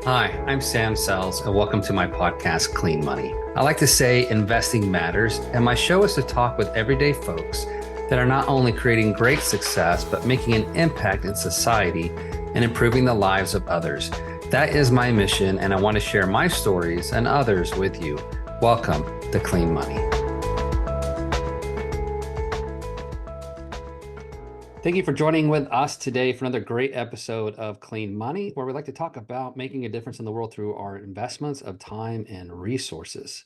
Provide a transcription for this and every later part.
Hi, I'm Sam Sells, and welcome to my podcast, Clean Money. I like to say investing matters, and my show is to talk with everyday folks that are not only creating great success, but making an impact in society and improving the lives of others. That is my mission, and I want to share my stories and others with you. Welcome to Clean Money. Thank you for joining with us today for another great episode of Clean Money, where we like to talk about making a difference in the world through our investments of time and resources.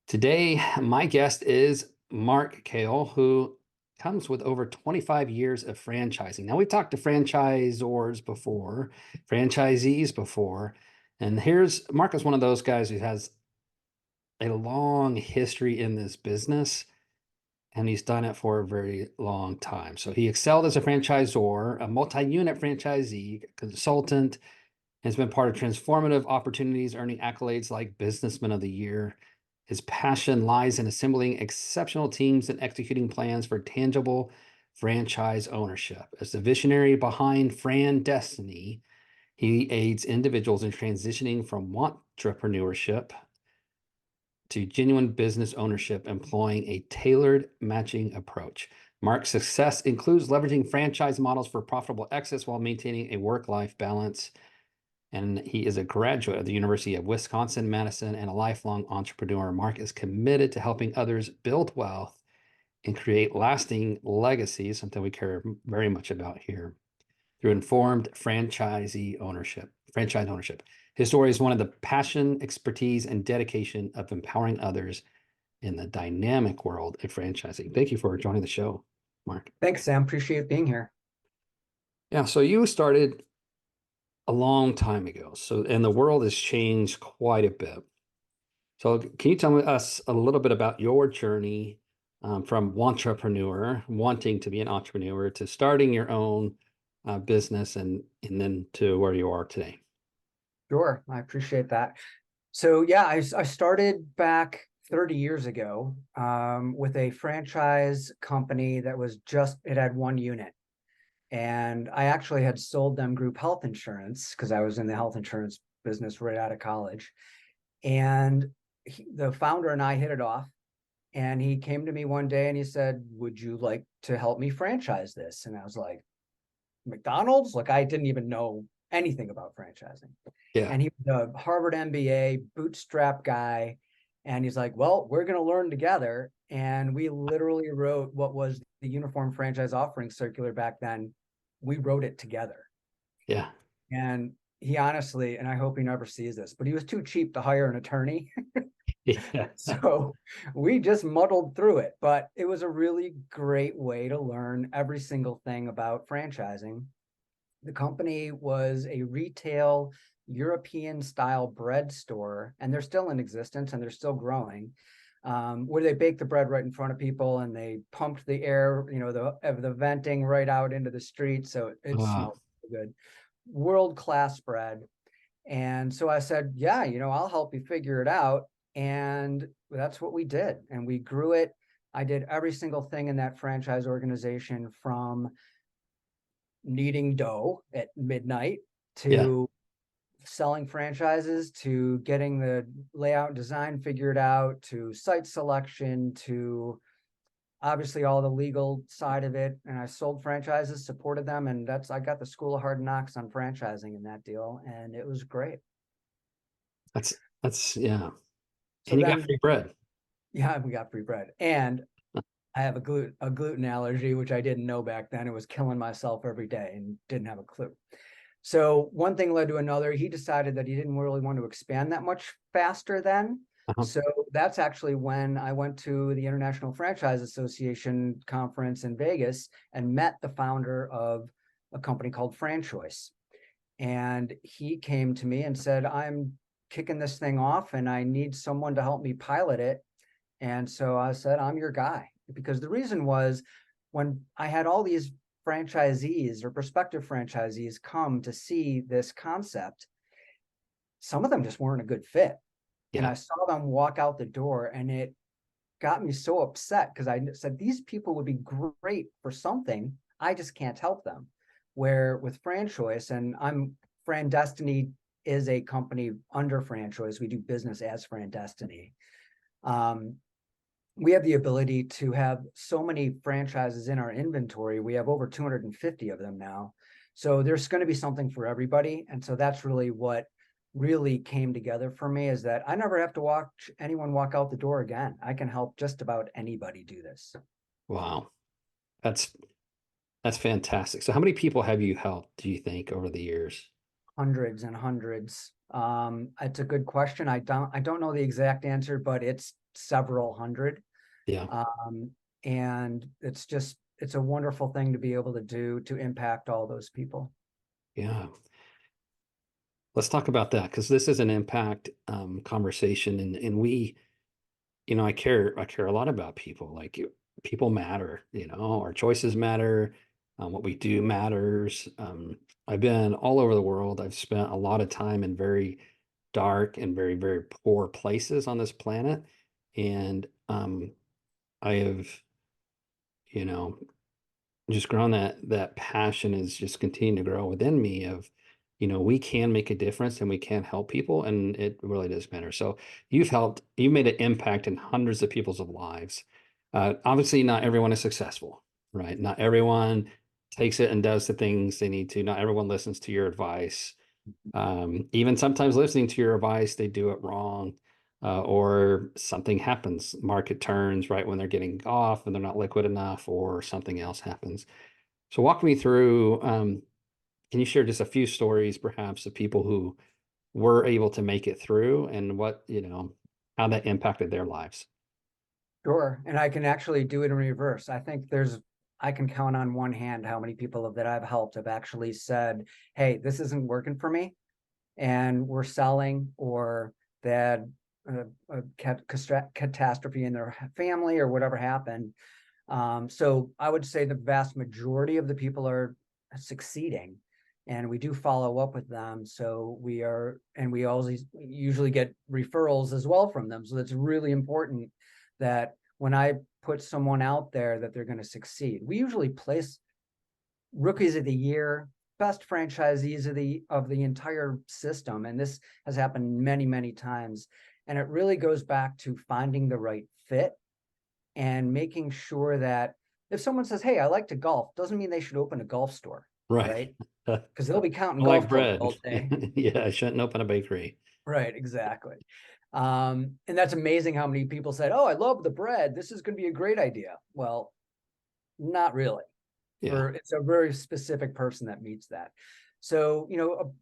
Today, my guest is Marc Cayle, who comes with over 25 years of franchising. Now, we've talked to franchisors before, franchisees before, and here's Marc is one of those guys who has a long history in this business, and he's done it for a very long time. So he excelled as a franchisor, a multi-unit franchisee, consultant, and has been part of transformative opportunities, earning accolades like Businessman of the Year. His passion lies in assembling exceptional teams and executing plans for tangible franchise ownership. As the visionary behind Fran Destiny, he aids individuals in transitioning from entrepreneurship to genuine business ownership, employing a tailored matching approach. Marc's success includes leveraging franchise models for profitable exits while maintaining a work-life balance. And he is a graduate of the University of Wisconsin-Madison and a lifelong entrepreneur. Marc is committed to helping others build wealth and create lasting legacies, something we care very much about here, through informed franchise ownership. His story is one of the passion, expertise, and dedication of empowering others in the dynamic world of franchising. Thank you for joining the show, Marc. Thanks, Sam. Appreciate being here. Yeah, so you started a long time ago. And the world has changed quite a bit. So can you tell us a little bit about your journey from entrepreneur, wanting to be an entrepreneur, to starting your own business and then to where you are today? Sure, I appreciate that. So yeah, I started back 30 years ago with a franchise company that was it had one unit. And I actually had sold them group health insurance because I was in the health insurance business right out of college. And the founder and I hit it off. And he came to me one day and he said, "Would you like to help me franchise this?" And I was like, "McDonald's?" Like I didn't even know anything about franchising. Yeah. And he was a Harvard MBA bootstrap guy. And he's like, "Well, we're going to learn together." And we literally wrote what was the Uniform Franchise Offering Circular back then. We wrote it together. Yeah. And he honestly, and I hope he never sees this, but he was too cheap to hire an attorney. Yeah. So we just muddled through it. But it was a really great way to learn every single thing about franchising. The company was a retail European style bread store, and they're still in existence and they're still growing, where they bake the bread right in front of people and they pumped the air, the venting right out into the street. So it Wow. smells good. World-class bread. And so I said, "Yeah, I'll help you figure it out." And that's what we did. And we grew it. I did every single thing in that franchise organization, from kneading dough at midnight Yeah. to selling franchises, to getting the layout and design figured out, to site selection, to obviously all the legal side of it. And I sold franchises, supported them, and I got the School of Hard Knocks on franchising in that deal, and it was great. That's yeah. So And you got then, free bread. yeah, we got free bread. And I have a gluten allergy, which I didn't know back then. It was killing myself every day and didn't have a clue. So one thing led to another. He decided that he didn't really want to expand that much faster then. Uh-huh. So that's actually when I went to the International Franchise Association conference in Vegas and met the founder of a company called FranChoice. And he came to me and said, "I'm kicking this thing off and I need someone to help me pilot it." And so I said, "I'm your guy." Because the reason was, when I had all these franchisees or prospective franchisees come to see this concept, some of them just weren't a good fit. And Yeah. I saw them walk out the door, and it got me so upset because I said, these people would be great for something. I just can't help them. Where with FranChoice, and I'm Fran Destiny is a company under franchise. We do business as Fran Destiny. We have the ability to have so many franchises in our inventory. We have over 250 of them now. So there's going to be something for everybody. And so that's really what really came together for me, is that I never have to watch anyone walk out the door again. I can help just about anybody do this. Wow. That's that's fantastic. So how many people have you helped, do you think, over the years? Hundreds and hundreds. It's a good question. I don't know the exact answer, but it's several hundred. Yeah. Um, and it's a wonderful thing to be able to do to impact all those people. Yeah. Let's talk about that, because this is an impact conversation, and we, I care a lot about people. Like people matter, our choices matter, what we do matters. I've been all over the world. I've spent a lot of time in very dark and very, very poor places on this planet. And I have, you know, just grown that passion is just continuing to grow within me of, we can make a difference and we can help people, and it really does matter. So you made an impact in hundreds of people's lives. Obviously not everyone is successful, right? Not everyone takes it and does the things they need to. Not everyone listens to your advice. Even sometimes listening to your advice, they do it wrong. Or something happens, market turns right when they're getting off and they're not liquid enough, or something else happens. So walk me through, can you share just a few stories perhaps of people who were able to make it through, and what, how that impacted their lives? Sure. And I can actually do it in reverse. I can count on one hand how many people that I've helped have actually said, hey, this isn't working for me, and we're selling, or they had a catastrophe in their family or whatever happened. So I would say the vast majority of the people are succeeding, and we do follow up with them. So we always usually get referrals as well from them. So it's really important that when I put someone out there, that they're going to succeed. We usually place rookies of the year, best franchisees of the entire system, and this has happened many, many times. And it really goes back to finding the right fit and making sure that if someone says, hey, I like to golf, doesn't mean they should open a golf store, Right. right? Because they'll be counting I like golf clubs bread. all day. Yeah, I shouldn't open a bakery. Right, exactly. And that's amazing how many people said, oh, I love the bread, this is going to be a great idea. Well, not really. Yeah. It's a very specific person that meets that. So,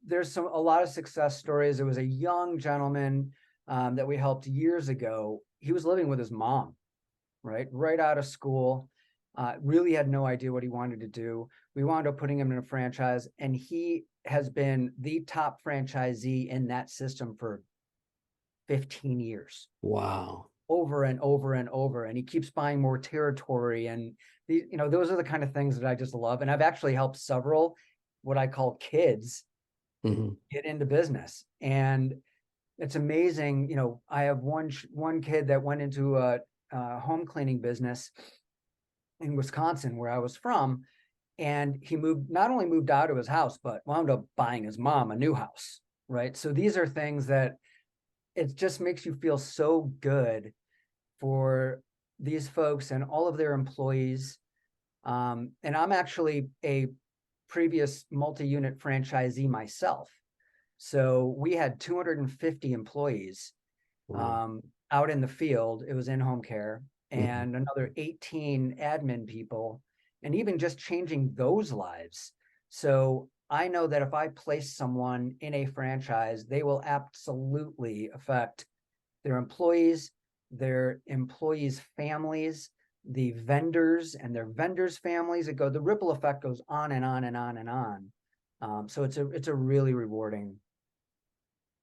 there's a lot of success stories. There was a young gentleman that we helped years ago. He was living with his mom, right out of school. Really had no idea what he wanted to do. We wound up putting him in a franchise, and he has been the top franchisee in that system for 15 years, Wow. over and over and over. And he keeps buying more territory. And those are the kind of things that I just love. And I've actually helped several what I call kids Hmm. get into business. And it's amazing. I have one kid that went into a home cleaning business in Wisconsin, where I was from. And he not only moved out of his house, but wound up buying his mom a new house. Right. So these are things that it just makes you feel so good for these folks and all of their employees. And I'm actually a previous multi-unit franchisee myself. So we had 250 employees Wow. out in the field. It was in home care, Mhm. and another 18 admin people, and even just changing those lives. So I know that if I place someone in a franchise, they will absolutely affect their employees' families, the vendors and their vendors' families. The ripple effect goes on and on and on and on. So it's a really rewarding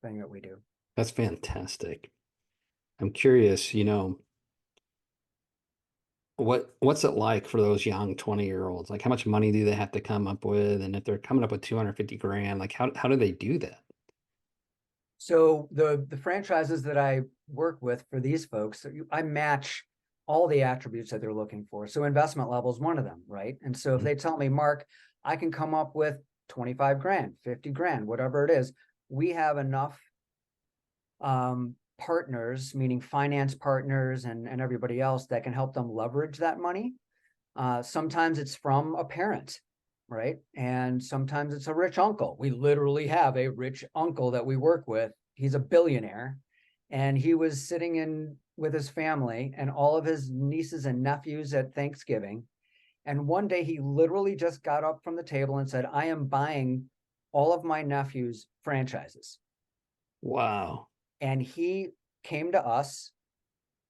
thing that we do. That's fantastic. I'm curious, what's it like for those young 20-year-olds? Like, how much money do they have to come up with? And if they're coming up with 250 grand, like how do they do that? So the franchises that I work with for these folks, I match all the attributes that they're looking for. So investment level is one of them, right? And so if Mhm. they tell me, Mark, I can come up with 25 grand, 50 grand, whatever it is, we have enough partners, meaning finance partners and everybody else that can help them leverage that money. Sometimes it's from a parent, right? And sometimes it's a rich uncle. We literally have a rich uncle that we work with. He's a billionaire, and he was sitting in with his family and all of his nieces and nephews at Thanksgiving. And one day he literally just got up from the table and said, I am buying all of my nephews' franchises. Wow. And he came to us.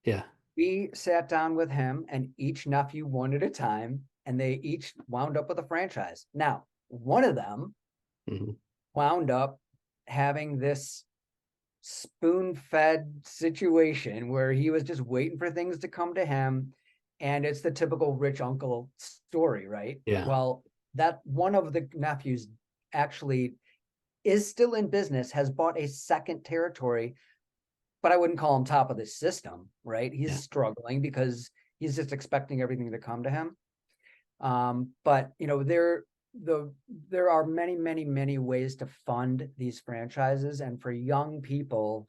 Yeah. We sat down with him and each nephew one at a time, and they each wound up with a franchise. Now, one of them Hmm. wound up having this spoon-fed situation where he was just waiting for things to come to him. And it's the typical rich uncle story, right? Yeah. Well, that one of the nephews actually is still in business, has bought a second territory, but I wouldn't call him top of the system, right? He's Yeah. struggling because he's just expecting everything to come to him. But there are many, many, many ways to fund these franchises. And for young people,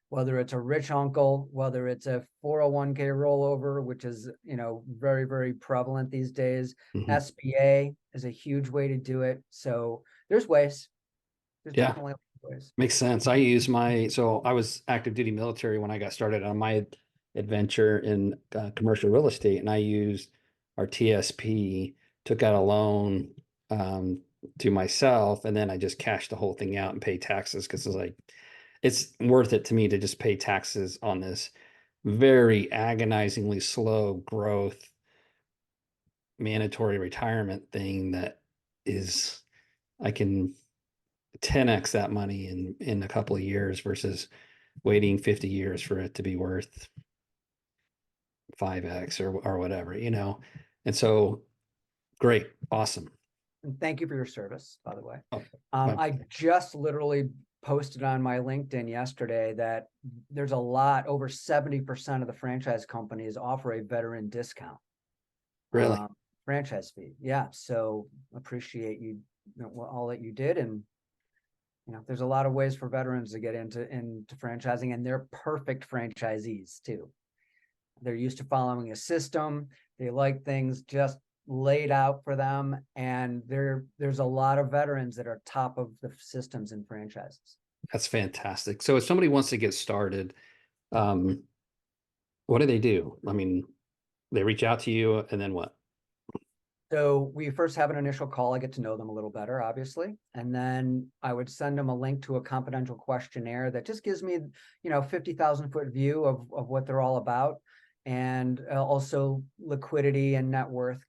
whether it's a rich uncle, whether it's a 401k rollover, which is, very, very prevalent these days, Hmm. SBA is a huge way to do it. So there's ways. There's Yeah. definitely ways. Makes sense. So I was active duty military when I got started on my adventure in commercial real estate, and I used our TSP, took out a loan to myself, and then I just cashed the whole thing out and paid taxes because it's worth it to me to just pay taxes on this very agonizingly slow growth mandatory retirement thing that is I can 10x that money in a couple of years versus waiting 50 years for it to be worth 5x or whatever. And so great, awesome. And thank you for your service, by the way. Oh, I just literally posted on my LinkedIn yesterday that there's a lot, over 70% of the franchise companies offer a veteran discount, really? franchise fee. Yeah. So appreciate all that you did. And, there's a lot of ways for veterans to get into franchising, and they're perfect franchisees too. They're used to following a system. They like things just laid out for them. And there's a lot of veterans that are top of the systems and franchises. That's fantastic. So if somebody wants to get started, um, what do they do? I mean, they reach out to you and then what? So we first have an initial call. I get to know them a little better, obviously. And then I would send them a link to a confidential questionnaire that just gives me, 50,000 foot view of what they're all about. And also liquidity and net worth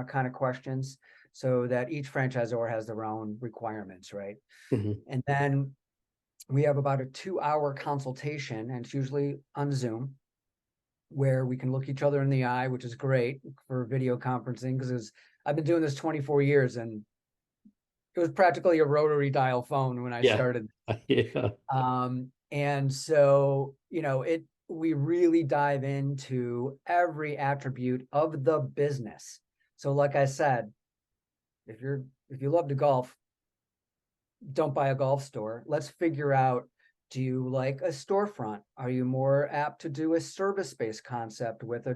kind of questions, so that each franchisor has their own requirements, right? Mhm. And then we have about a 2-hour consultation, and it's usually on Zoom, where we can look each other in the eye, which is great for video conferencing, because I've been doing this 24 years, and it was practically a rotary dial phone when I Yeah. started. Yeah. And so, we really dive into every attribute of the business. So like I said, if you love to golf, don't buy a golf store. Let's figure out, do you like a storefront? Are you more apt to do a service-based concept with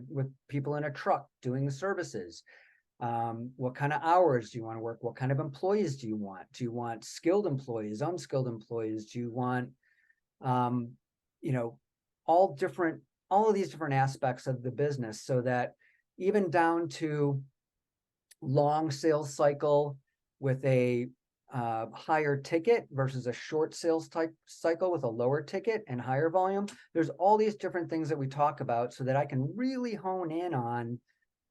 people in a truck doing the services? What kind of hours do you want to work? What kind of employees do you want? Do you want skilled employees, unskilled employees? Do you want, um, you know, all of these different aspects of the business, so that even down to long sales cycle with a higher ticket versus a short sales type cycle with a lower ticket and higher volume. There's all these different things that we talk about, so that I can really hone in on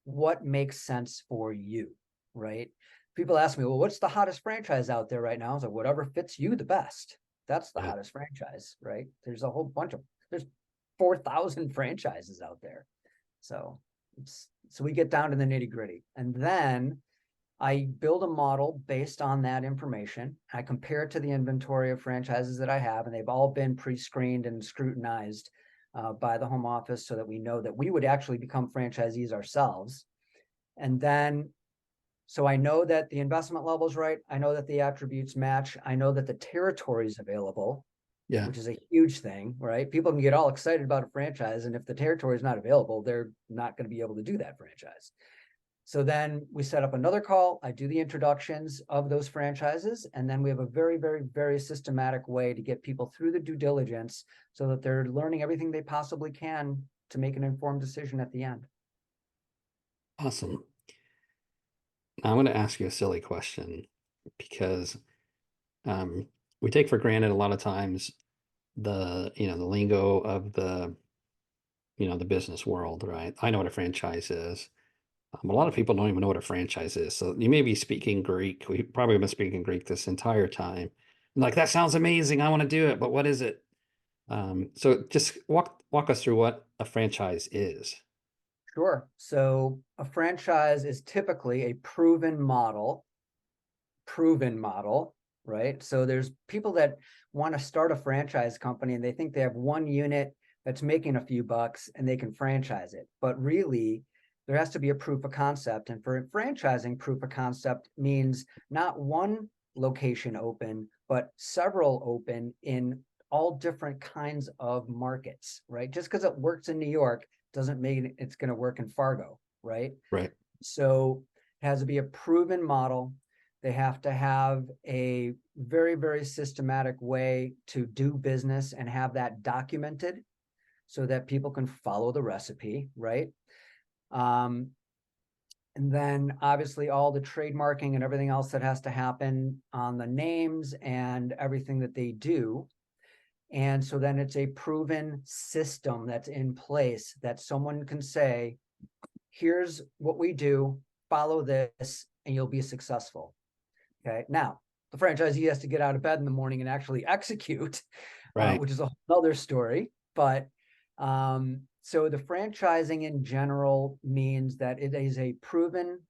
what makes sense for you, right? People ask me, well, what's the hottest franchise out there right now? I was like, whatever fits you the best. That's the Yeah. hottest franchise, right? There's 4,000 franchises out there. So we get down to the nitty gritty. And then I build a model based on that information. I compare it to the inventory of franchises that I have, and they've all been pre-screened and scrutinized by the home office, so that we know that we would actually become franchisees ourselves. And then So I know that the investment level is right. I know that the attributes match. I know that the territory is available, Yeah. which is a huge thing, right? People can get all excited about a franchise, and if the territory is not available, they're not going to be able to do that franchise. So then we set up another call. I do the introductions of those franchises, and then we have a very, very, very systematic way to get people through the due diligence so that they're learning everything they possibly can to make an informed decision at the end. Awesome. Now, I'm going to ask you a silly question because um, we take for granted a lot of times the lingo of the business world, right? I know what a franchise is. A lot of people don't even know what a franchise is. So you may be speaking Greek. We probably have been speaking Greek this entire time. Like, that sounds amazing. I want to do it, but what is it? So just walk us through what a franchise is. Sure. So a franchise is typically a proven model, right? So there's people that want to start a franchise company and they think they have one unit that's making a few bucks and they can franchise it. But really, there has to be a proof of concept. And for franchising, proof of concept means not one location open, but several open in all different kinds of markets, right? Just because it works in New York doesn't mean it's going to work in Fargo, right? Right. So it has to be a proven model. They have to have a very, very systematic way to do business and have that documented so that people can follow the recipe, right? Um, and then obviously all the trademarking and everything else that has to happen on the names and everything that they do. And so then it's a proven system that's in place that someone can say, here's what we do, follow this, and you'll be successful. Okay. Now, the franchisee has to get out of bed in the morning and actually execute, Right. which is a whole other story. But so the franchising in general means that it is a proven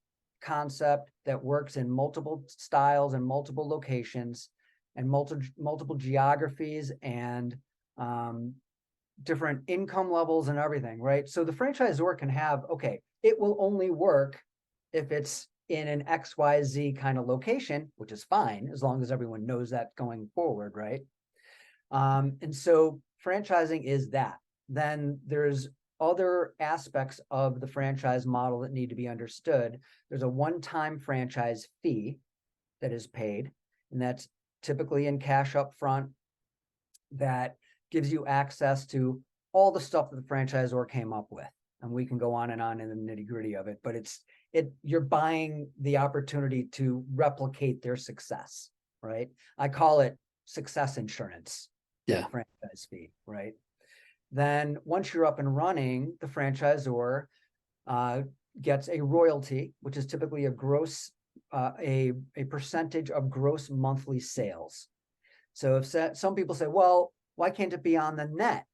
concept that works in multiple styles and multiple locations and multiple geographies and different income levels and everything, right? So the franchisor can have, okay, it will only work if it's in an XYZ kind of location, which is fine as long as everyone knows that going forward, right? And so franchising is that. Then there's other aspects of the franchise model that need to be understood. There's a one-time franchise fee that is paid, and that's typically in cash up front that gives you access to all the stuff that the franchisor came up with. And we can go on in the nitty-gritty of it, but you're buying the opportunity to replicate their success, right? I call it success insurance, Yeah. that franchise fee, right? Then once you're up and running, the franchisor gets a royalty, which is typically a percentage of gross monthly sales. So if some people say, well, why can't it be on the net?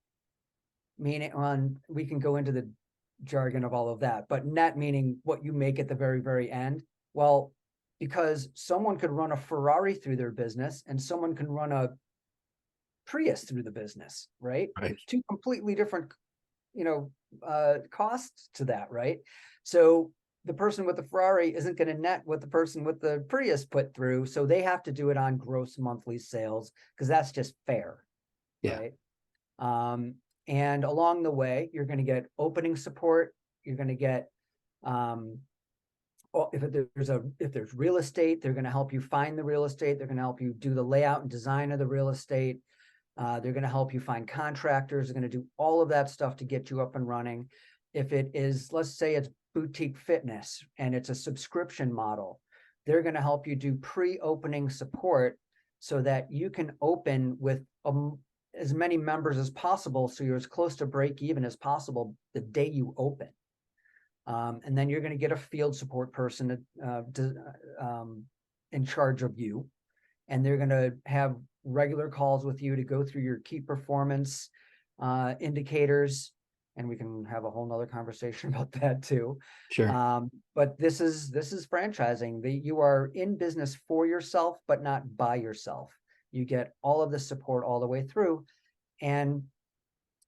Meaning we can go into the jargon of all of that, but net meaning what you make at the very, very end. Well, because someone could run a Ferrari through their business and someone can run a Prius through the business, right? Right. Two completely different, costs to that, right? So the person with the Ferrari isn't going to net what the person with the Prius put through. So they have to do it on gross monthly sales because that's just fair, Yeah. right? And along the way, you're going to get opening support. You're going to get, if there's real estate, they're going to help you find the real estate. They're going to help you do the layout and design of the real estate. They're going to help you find contractors. They're going to do all of that stuff to get you up and running. If it is, let's say it's boutique fitness and it's a subscription model, they're going to help you do pre-opening support so that you can open with as many members as possible. So you're as close to break even as possible the day you open. And then you're going to get a field support person in charge of you. And they're going to have regular calls with you to go through your key performance indicators. And we can have a whole nother conversation about that too. Sure. But this is franchising. You are in business for yourself, but not by yourself. You get all of the support all the way through. And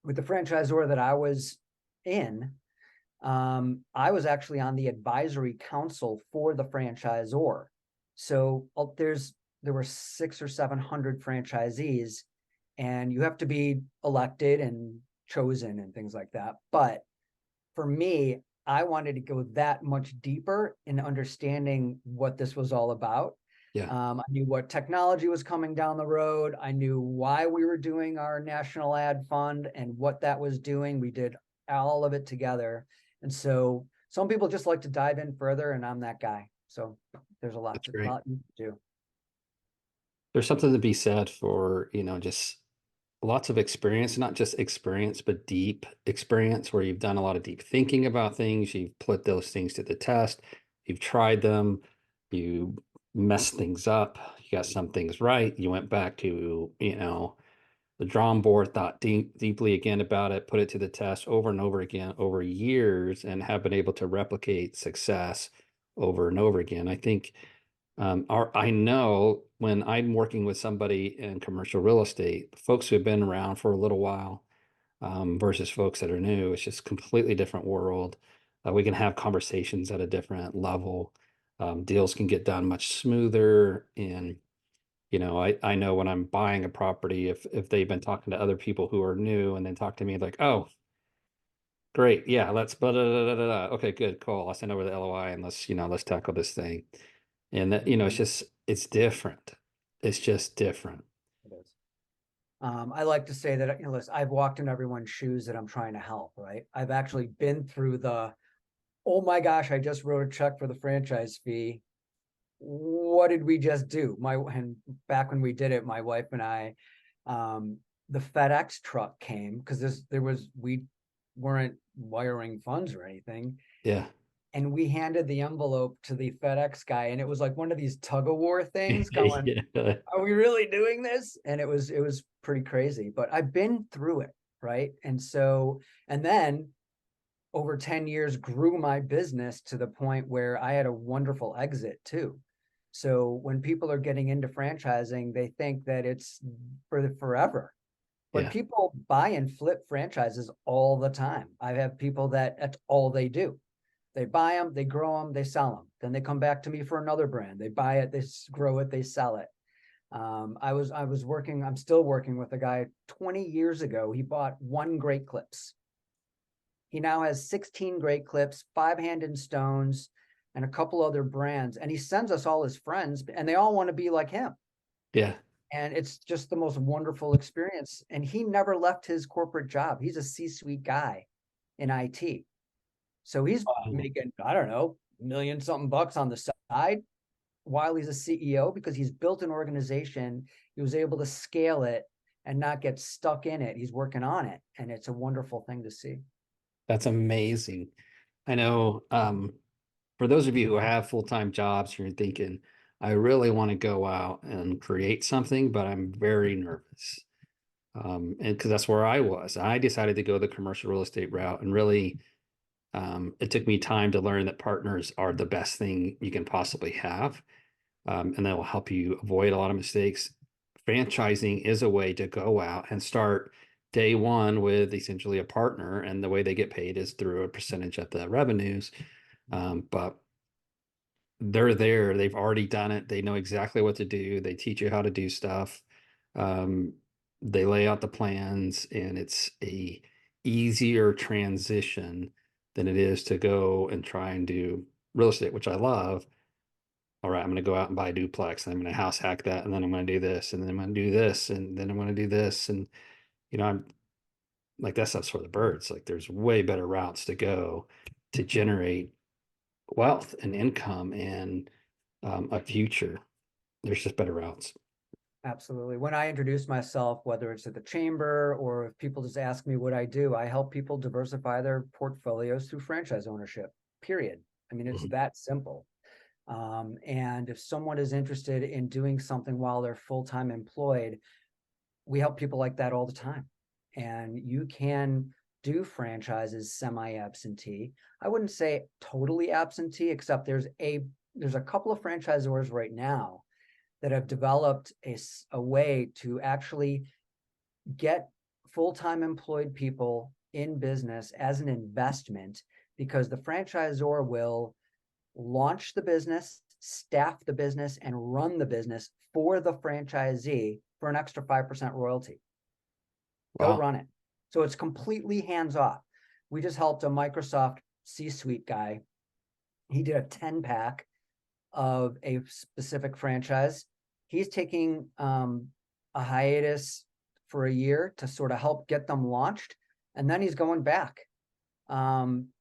with the franchisor that I was in, I was actually on the advisory council for the franchisor. So there were 600 or 700 franchisees, and you have to be elected and chosen and things like that. But for me, I wanted to go that much deeper in understanding what this was all about. Yeah, I knew what technology was coming down the road. I knew why we were doing our national ad fund and what that was doing. We did all of it together. And so some people just like to dive in further, and I'm that guy. So there's a that's great. lot you can do. There's something to be said for, just lots of experience, not just experience, but deep experience where you've done a lot of deep thinking about things. You've put those things to the test. You've tried them. You messed things up. You got some things right. You went back to, the drawing board, thought deeply again about it, put it to the test over and over again over years, and have been able to replicate success over and over again. I think I know when I'm working with somebody in commercial real estate, folks who have been around for a little while versus folks that are new, it's just completely different world. We can have conversations at a different level. Deals can get done much smoother. And, I know when I'm buying a property, if they've been talking to other people who are new and then talk to me like, oh, great, yeah, let's blah, blah, blah, blah, blah. Okay, good, cool. I'll send over the LOI and let's tackle this thing. And that, Mhm. it's different. It's just different. It is. I like to say that, listen, I've walked in everyone's shoes that I'm trying to help, right? I've actually been through oh my gosh, I just wrote a check for the franchise fee. What did we just do? And back when we did it, my wife and I, um, the FedEx truck came because we weren't wiring funds or anything. Yeah. And we handed the envelope to the FedEx guy, and it was like one of these tug of war things going, Yeah. are we really doing this? And it was pretty crazy, but I've been through it, right? And then over 10 years grew my business to the point where I had a wonderful exit too. So when people are getting into franchising, they think that it's for forever. But Yeah. people buy and flip franchises all the time. I have people that's all they do. They buy them, they grow them, they sell them. Then they come back to me for another brand. They buy it, they grow it, they sell it. I'm still working with a guy 20 years ago. He bought one Great Clips. He now has 16 Great Clips, 5 Hand and Stones, and a couple other brands. And he sends us all his friends, and they all want to be like him. Yeah. And it's just the most wonderful experience. And he never left his corporate job. He's a C-suite guy in IT. So he's Wow. making, I don't know, million something bucks on the side while he's a CEO because he's built an organization. He was able to scale it and not get stuck in it. He's working on it. And it's a wonderful thing to see. That's amazing. I know for those of you who have full-time jobs, you're thinking, I really want to go out and create something, but I'm very nervous. And because that's where I was. I decided to go the commercial real estate route and really it took me time to learn that partners are the best thing you can possibly have. And that will help you avoid a lot of mistakes. Franchising is a way to go out and start day one with essentially a partner, and the way they get paid is through a percentage of the revenues. But they're there, they've already done it, they know exactly what to do, they teach you how to do stuff. Um, they lay out the plans, and it's a easier transition than it is to go and try and do real estate, which I love. All right, I'm going to go out and buy a duplex, and I'm going to house hack that, and then I'm going to do this, and then I'm going to do this, and then I'm going to do this. And, I'm like, that stuff's for the birds. Like, there's way better routes to go to generate wealth and income and a future. There's just better routes. Absolutely. When I introduce myself, whether it's at the chamber or if people just ask me what I do, I help people diversify their portfolios through franchise ownership, period. I mean, it's Mhm. that simple. And if someone is interested in doing something while they're full-time employed, we help people like that all the time. And you can do franchises semi-absentee. I wouldn't say totally absentee, except there's a couple of franchisors right now that have developed a way to actually get full-time employed people in business as an investment because the franchisor will launch the business, staff the business, and run the business for the franchisee for an extra 5% royalty. They'll Wow. run it. So it's completely hands off. We just helped a Microsoft C-suite guy. He did a 10-pack of a specific franchise. He's taking a hiatus for a year to sort of help get them launched, and then he's going back.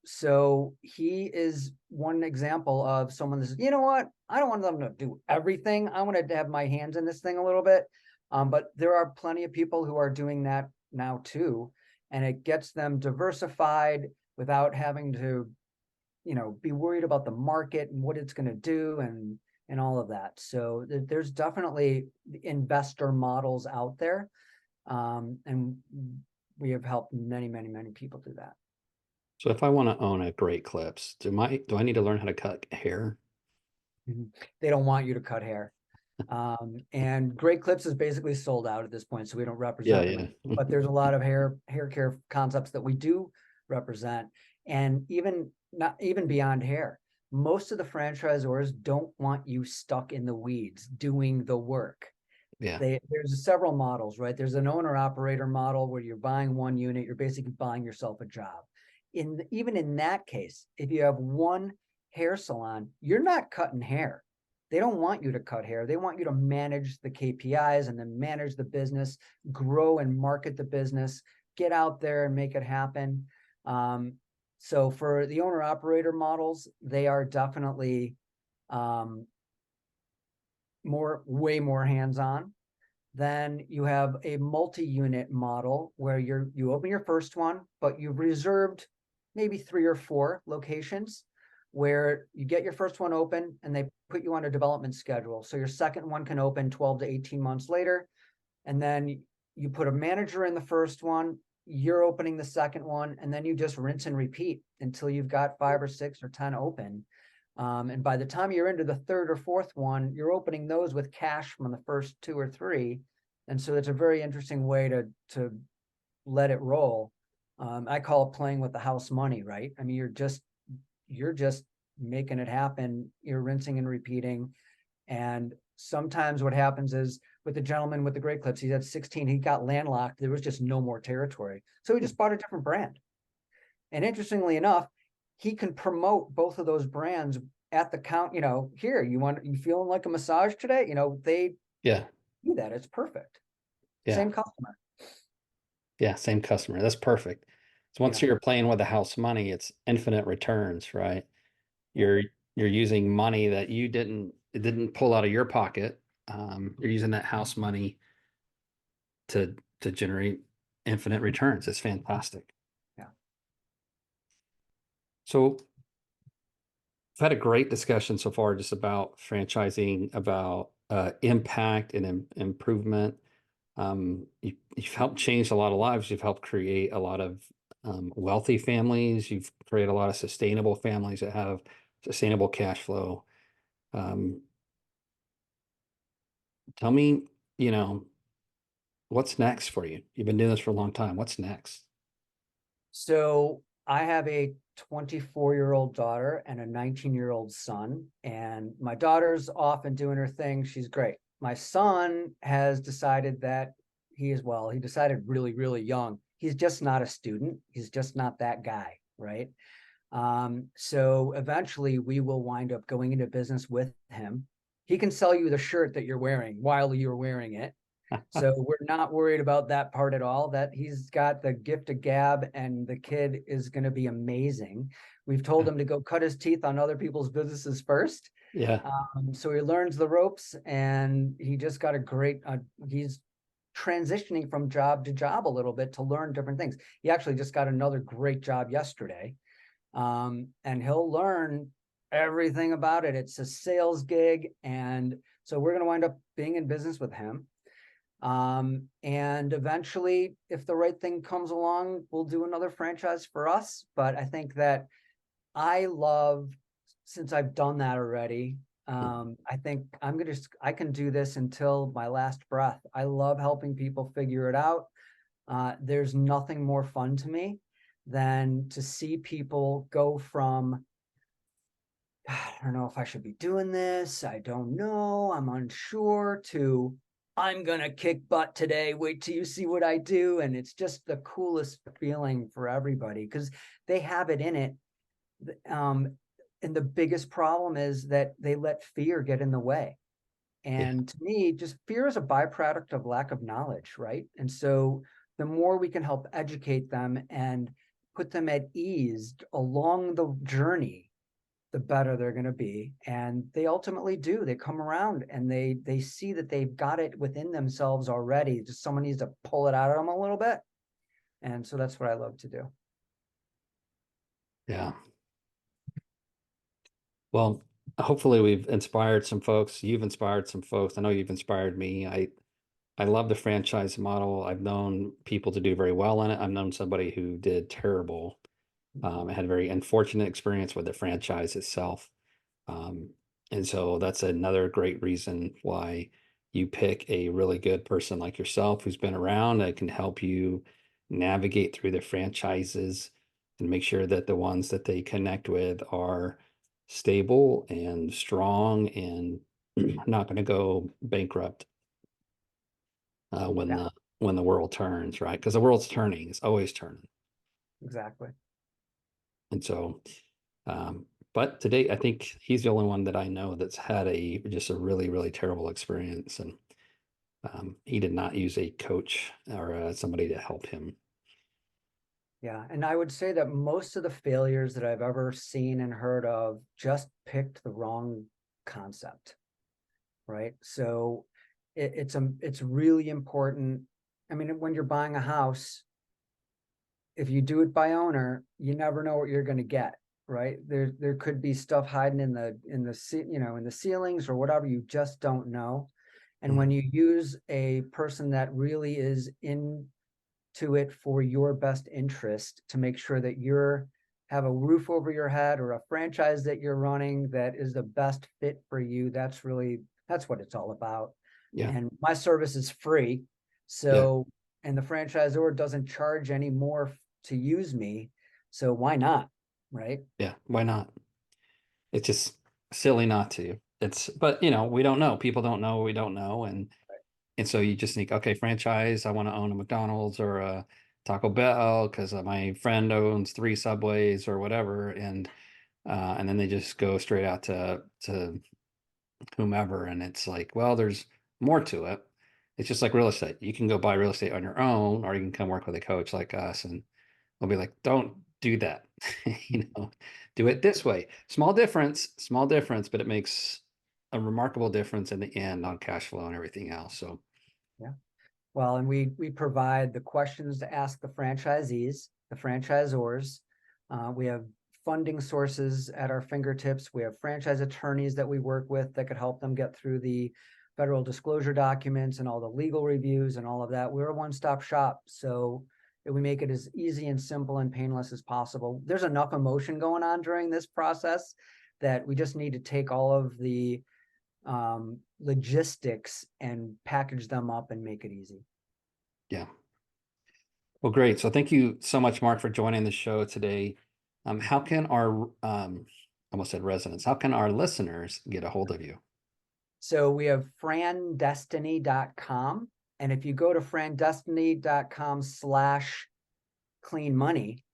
So he is one example of someone that says, you know what, I don't want them to do everything. I want to have my hands in this thing a little bit. But there are plenty of people who are doing that now too, and it gets them diversified without having to, be worried about the market and what it's going to do and all of that. So there's definitely investor models out there, and we have helped many, many, many people do that. So if I want to own a Great Clips, do I need to learn how to cut hair? They don't want you to cut hair. And Great Clips is basically sold out at this point, so we don't Yeah, represent them. yeah. But there's a lot of hair care concepts that we do represent, and not even beyond hair. Most of the franchisors don't want you stuck in the weeds doing the work. Yeah. There's several models, right? There's an owner operator model where you're buying one unit, you're basically buying yourself a job. Even in that case, if you have one hair salon, you're not cutting hair. They don't want you to cut hair. They want you to manage the KPIs and then manage the business, grow and market the business, get out there and make it happen. So for the owner operator models, they are definitely way more hands-on. Then you have a multi-unit model where you open your first one, but you've reserved maybe 3 or 4 locations where you get your first one open and they put you on a development schedule. So your second one can open 12 to 18 months later. And then you put a manager in the first one, you're opening the second one, and then you just rinse and repeat until you've got 5 or 6 or 10 open. And by the time you're into the third or fourth one, you're opening those with cash from the first 2 or 3. And so it's a very interesting way to let it roll. I call it playing with the house money, right? I mean, you're just making it happen. You're rinsing and repeating. And sometimes what happens is with the gentleman with the Great Clips, he's at 16, he got landlocked. There was just no more territory. So he just bought a different brand. And interestingly enough, he can promote both of those brands at the count, here, you feeling like a massage today? They Yeah. do that. It's perfect. Yeah. Same customer. Yeah. Same customer. That's perfect. So once Yeah. you're playing with the house money, it's infinite returns, right? You're you're using money that it didn't pull out of your pocket. You're using that house money to generate infinite returns. It's fantastic. Yeah. So I've had a great discussion so far just about franchising, about impact and improvement. You've helped change a lot of lives. You've helped create a lot of wealthy families. You've created a lot of sustainable families that have sustainable cash flow. Um, Tell me, you know, what's next for you? You've been doing this for a long time. What's next? So I have a 24-year-old daughter and a 19-year-old son, and my daughter's off and doing her thing. She's great. My son has decided that he decided really, really young. He's just not a student. He's just not that guy, right? So eventually we will wind up going into business with him. He can sell you the shirt that you're wearing while you're wearing it. So we're not worried about that part at all, that he's got the gift of gab and the kid is going to be amazing. We've told him to go cut his teeth on other people's businesses first. Yeah. So he learns the ropes, and he just got he's transitioning from job to job a little bit to learn different things. He actually just got another great job yesterday. And he'll learn everything about it. It's a sales gig. And so we're going to wind up being in business with him. And eventually, if the right thing comes along, we'll do another franchise for us. But I think that since I've done that already, I think I can do this until my last breath. I love helping people figure it out. There's nothing more fun to me than to see people go from, I don't know if I should be doing this, I don't know, I'm unsure, to I'm gonna kick butt today, wait till you see what I do. And it's just the coolest feeling for everybody because they have it in it. um, and the biggest problem is that they let fear get in the way. Yeah. And to me, just fear is a byproduct of lack of knowledge, right? And so the more we can help educate them and put them at ease along the journey, the better they're going to be. And they ultimately do. They come around and they see that they've got it within themselves already. Just someone needs to pull it out of them a little bit. And so that's what I love to do. Yeah. Well, hopefully we've inspired some folks. You've inspired some folks. I know you've inspired me. I love the franchise model. I've known people to do very well in it. I've known somebody who did terrible. I had a very unfortunate experience with the franchise itself. Um, and so that's another great reason why you pick a really good person like yourself who's been around that can help you navigate through the franchises and make sure that the ones that they connect with are stable and strong and not going to go bankrupt Yeah, when the world turns, right? Because the world's turning, it's always turning. exactly. And so but today, I think he's the only one that I know that's had a just a really, really terrible experience, and he did not use a coach or somebody to help him. Yeah. And I would say that most of the failures that I've ever seen and heard of just picked the wrong concept, right? So it's really important. I mean, when you're buying a house, if you do it by owner, you never know what you're going to get, right? There could be stuff hiding in the ceilings or whatever. You just don't know. And when Mhm. you use a person that really is into it for your best interest to make sure that you're have a roof over your head or a franchise that you're running that is the best fit for you, that's what it's all about. Yeah, And my service is free. yeah, So, and the franchisor doesn't charge any more to use me. So why not? Right. yeah. Why not? It's just silly not to. But we don't know. People don't know. We don't know, and so you just think, okay, franchise. I want to own a McDonald's or a Taco Bell because my friend owns three Subways or whatever, and then they just go straight out to whomever. And it's like, well, there's more to it. It's just like real estate. You can go buy real estate on your own, or you can come work with a coach like us, and we'll be like, don't do that. Do it this way. Small difference, but it makes a remarkable difference in the end on cash flow and everything else. So Yeah. Well, and we provide the questions to ask the franchisees, the franchisors. We have funding sources at our fingertips. We have franchise attorneys that we work with that could help them get through the federal disclosure documents and all the legal reviews and all of that. We're a one-stop shop. So we make it as easy and simple and painless as possible. There's enough emotion going on during this process that we just need to take all of the logistics and package them up and make it easy. yeah. Well, great. So thank you so much, Mark, for joining the show today. How can our I almost said residents, how can our listeners get a hold of you? So we have frandestiny.com. And if you go to frandestiny.com/clean money,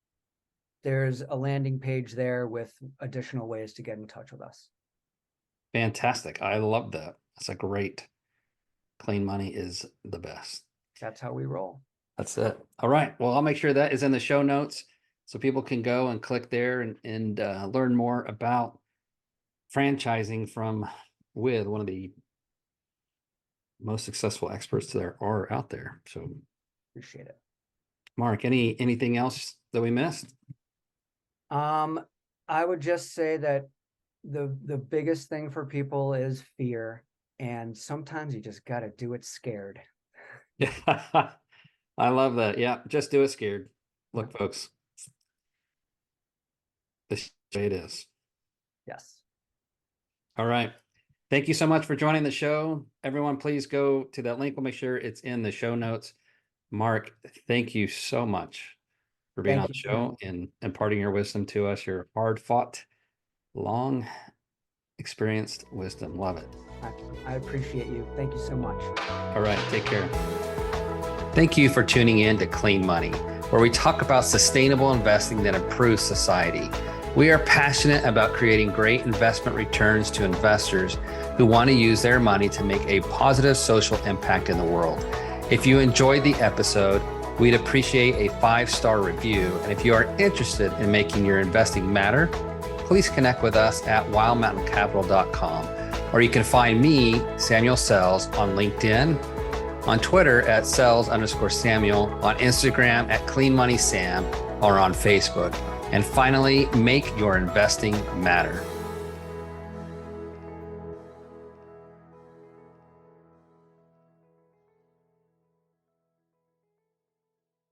there's a landing page there with additional ways to get in touch with us. Fantastic. I love that. That's a great. Clean money is the best. That's how we roll. That's it. All right. Well, I'll make sure that is in the show notes so people can go and click there and learn more about franchising from with one of the most successful experts there are out there. So, Appreciate it. Mark, anything else that we missed? Um, I would just say that the biggest thing for people is fear. And sometimes you just got to do it scared. Yeah, I love that. Yeah, just do it scared. Yeah. Look, folks, this way it is. Yes. All right. Thank you so much for joining the show. Everyone, please go to that link. We'll make sure it's in the show notes. Mark, thank you so much. for being on Thank the you very show much. and imparting your wisdom to us, your hard fought, long experienced wisdom. Love it. I appreciate you. Thank you so much. All right, take care. Thank you for tuning in to Clean Money, where we talk about sustainable investing that improves society. We are passionate about creating great investment returns to investors who want to use their money to make a positive social impact in the world. If you enjoyed the episode, we'd appreciate a 5-star review. And if you are interested in making your investing matter, please connect with us at wildmountaincapital.com, or you can find me, Samuel Sells, on LinkedIn, on Twitter at Sells_Samuel, on Instagram at Clean Money Sam, or on Facebook. And finally, make your investing matter.